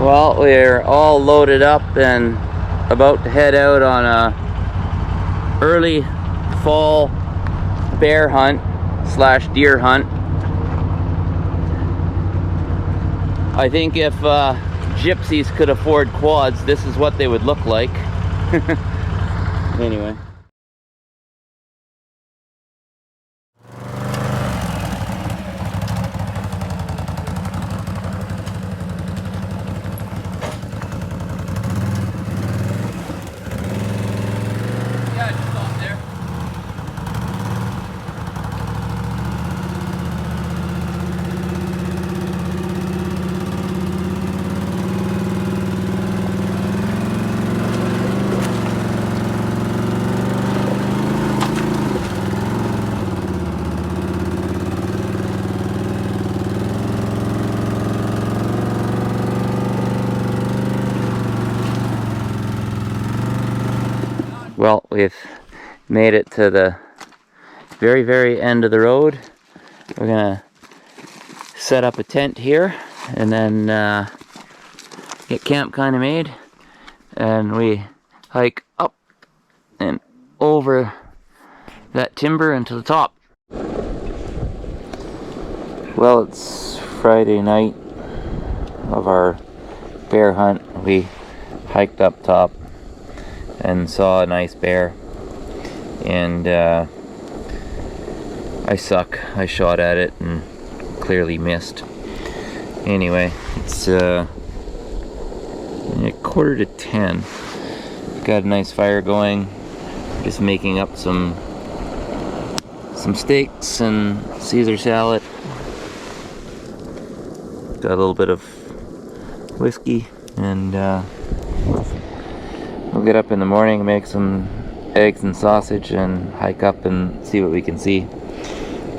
Well, we're all loaded up and about to head out on a early fall bear hunt slash deer hunt. I think if gypsies could afford quads, this is what they would look like. Anyway. Well, we've made it to the very end of the road. We're gonna set up a tent here and then get camp kind of made, and we hike up and over that timber and to the top. Well, it's Friday night of our bear hunt. We hiked up top and saw a nice bear, and I suck. I shot at it and clearly missed. Anyway, it's 9:45. Got a nice fire going. Just making up some steaks and Caesar salad. Got a little bit of whiskey, and we'll get up in the morning, make some eggs and sausage, and hike up and see what we can see.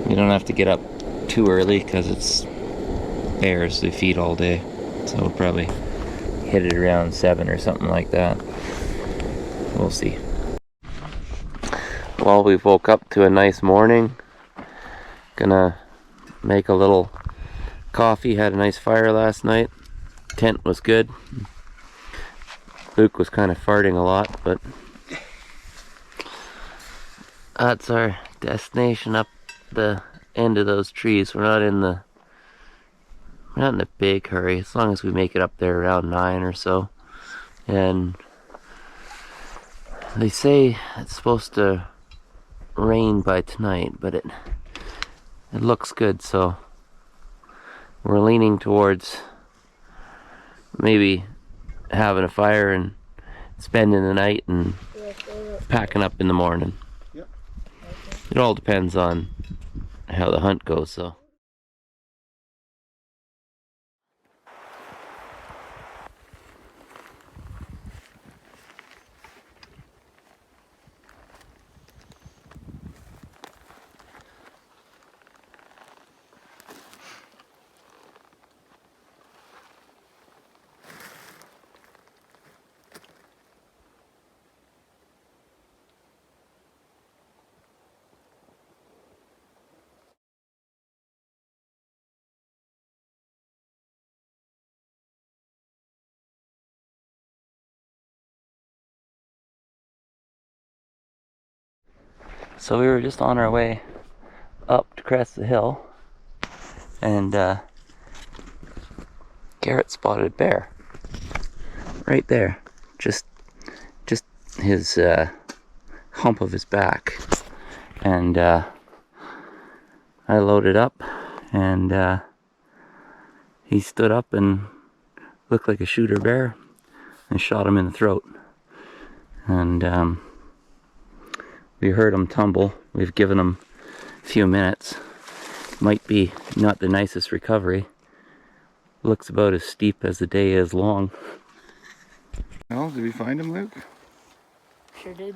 We don't have to get up too early because it's bears. They feed all day, so we'll probably hit it around 7 or something like that. We'll see. Well, we woke up to a nice morning. Gonna make a little coffee. Had a nice fire last night. Tent was good. Luke was kind of farting a lot, but that's our destination up the end of those trees. We're not in a big hurry, as long as we make it up there around 9 or so. And they say it's supposed to rain by tonight, but it looks good, so we're leaning towards maybe having a fire and spending the night and packing up in the morning. Yep. It all depends on how the hunt goes, though. So we were just on our way up to crest the hill, and Garrett spotted bear right there, just his hump of his back, and I loaded up, and he stood up and looked like a shooter bear, and shot him in the throat. And we heard him tumble. We've given him a few minutes. Might be not the nicest recovery. Looks about as steep as the day is long. Well, did we find him, Luke? Sure did.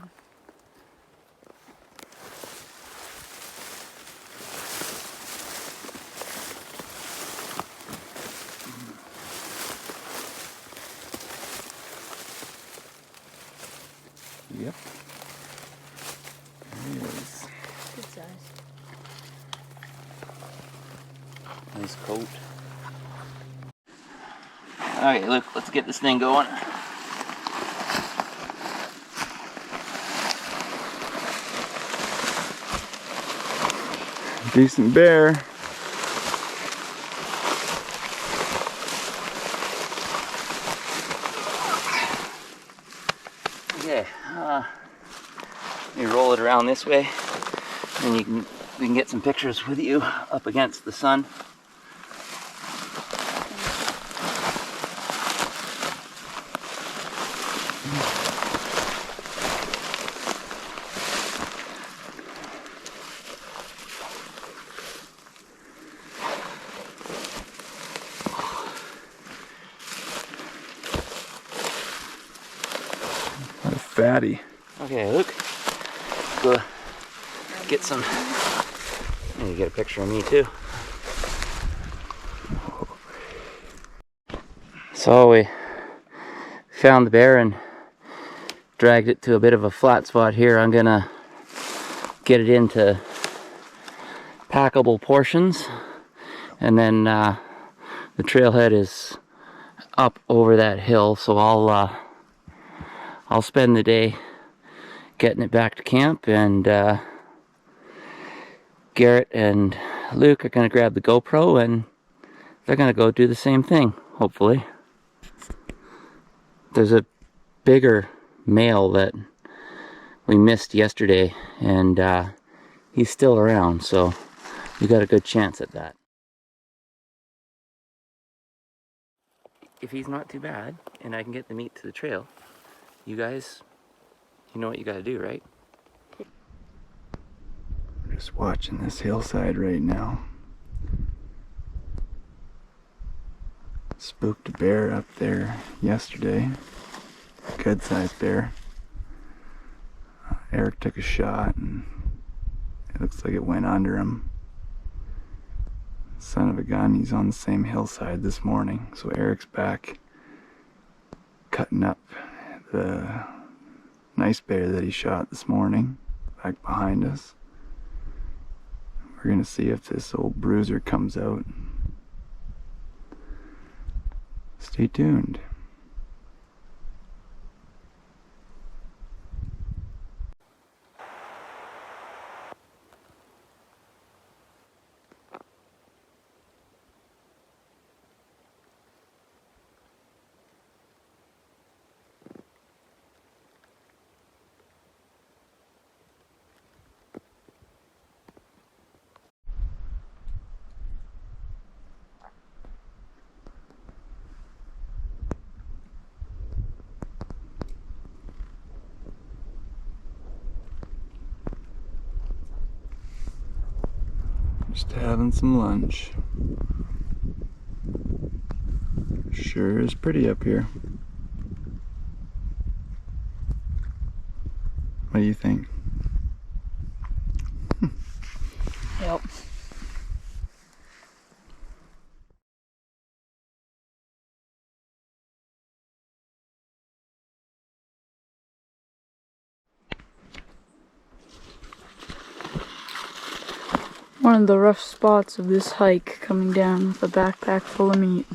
Yep. There he is. Good size. Nice coat. Okay, look, let's get this thing going. Decent bear. Okay, let me roll it around this way, and we can get some pictures with you up against the sun. What a fatty. Okay, Luke, go get some. And you get a picture of me too. So we found the bear and dragged it to a bit of a flat spot here. I'm gonna get it into packable portions, and then the trailhead is up over that hill, so I'll spend the day getting it back to camp, and Garrett and Luke are gonna grab the GoPro and they're gonna go do the same thing, hopefully. There's a bigger male that we missed yesterday, and he's still around, so we got a good chance at that. If he's not too bad and I can get the meat to the trail, you guys, you know what you gotta do, right? We're just watching this hillside right now. Spooked a bear up there yesterday. Good sized bear. Eric took a shot and it looks like it went under him. Son of a gun, he's on the same hillside this morning. So Eric's back cutting up the nice bear that he shot this morning back behind us. We're gonna see if this old bruiser comes out. Stay tuned. Just having some lunch. Sure is pretty up here. What do you think? Yep. One of the rough spots of this hike, coming down with a backpack full of meat.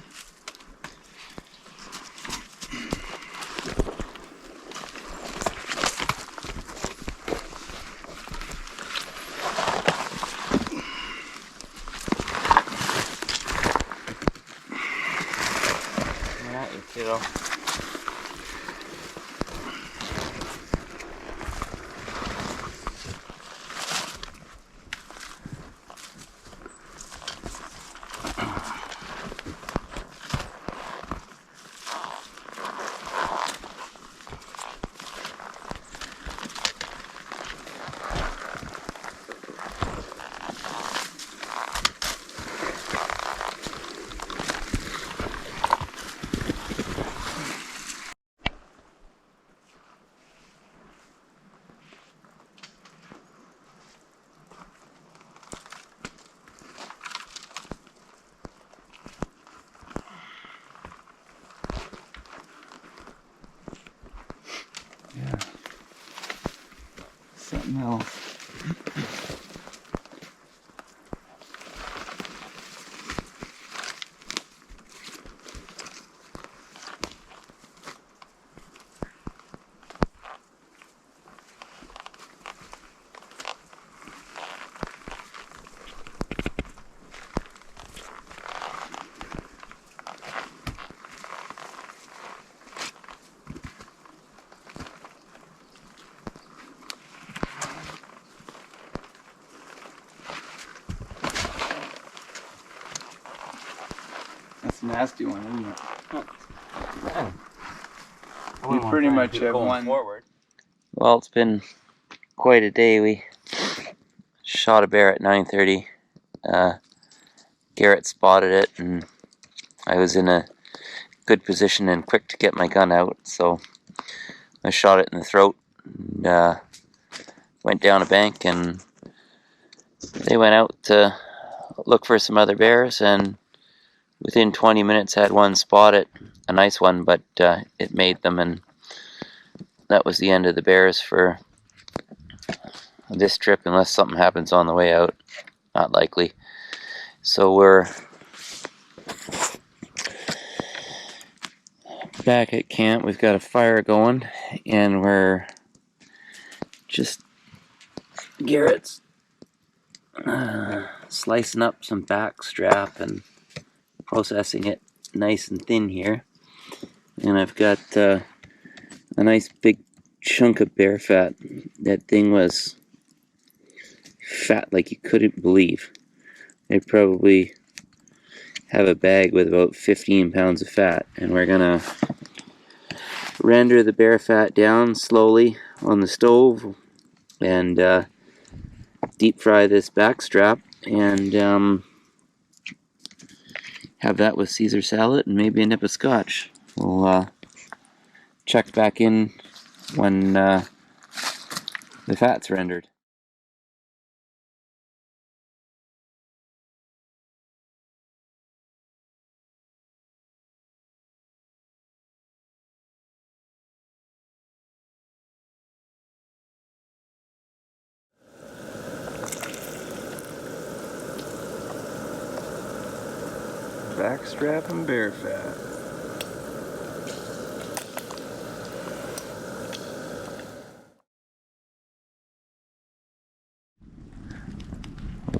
Coming at you, kiddo. Yeah. Something else. nasty one, isn't it? Yeah. You pretty much have one. Forward. Well, it's been quite a day. We shot a bear at 9:30. Garrett spotted it, and I was in a good position and quick to get my gun out, so I shot it in the throat and went down a bank, and they went out to look for some other bears, and within 20 minutes had one spotted, a nice one, but it made them, and that was the end of the bears for this trip, unless something happens on the way out. Not likely. So we're back at camp. We've got a fire going, and we're just Garrett's slicing up some back strap and processing it nice and thin here. And I've got a nice big chunk of bear fat. That thing was fat like you couldn't believe. I'd probably have a bag with about 15 pounds of fat, and we're gonna render the bear fat down slowly on the stove and deep fry this back strap, and have that with Caesar salad and maybe a nip of scotch. We'll check back in when the fat's rendered. Backstrap and bear fat.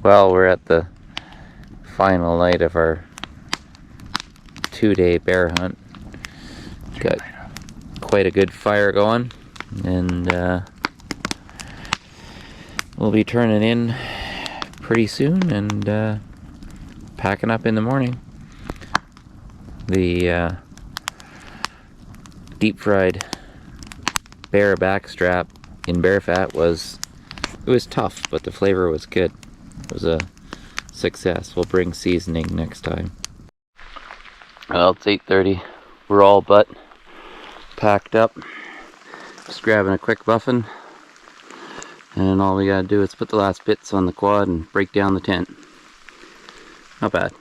Well, we're at the final night of our 2-day bear hunt. Got quite a good fire going, and we'll be turning in pretty soon and packing up in the morning. The deep fried bear backstrap in bear fat was tough, but the flavor was good. It was a success. We'll bring seasoning next time. Well, it's 8:30. We're all but packed up. Just grabbing a quick muffin, and all we gotta do is put the last bits on the quad and break down the tent. Not bad.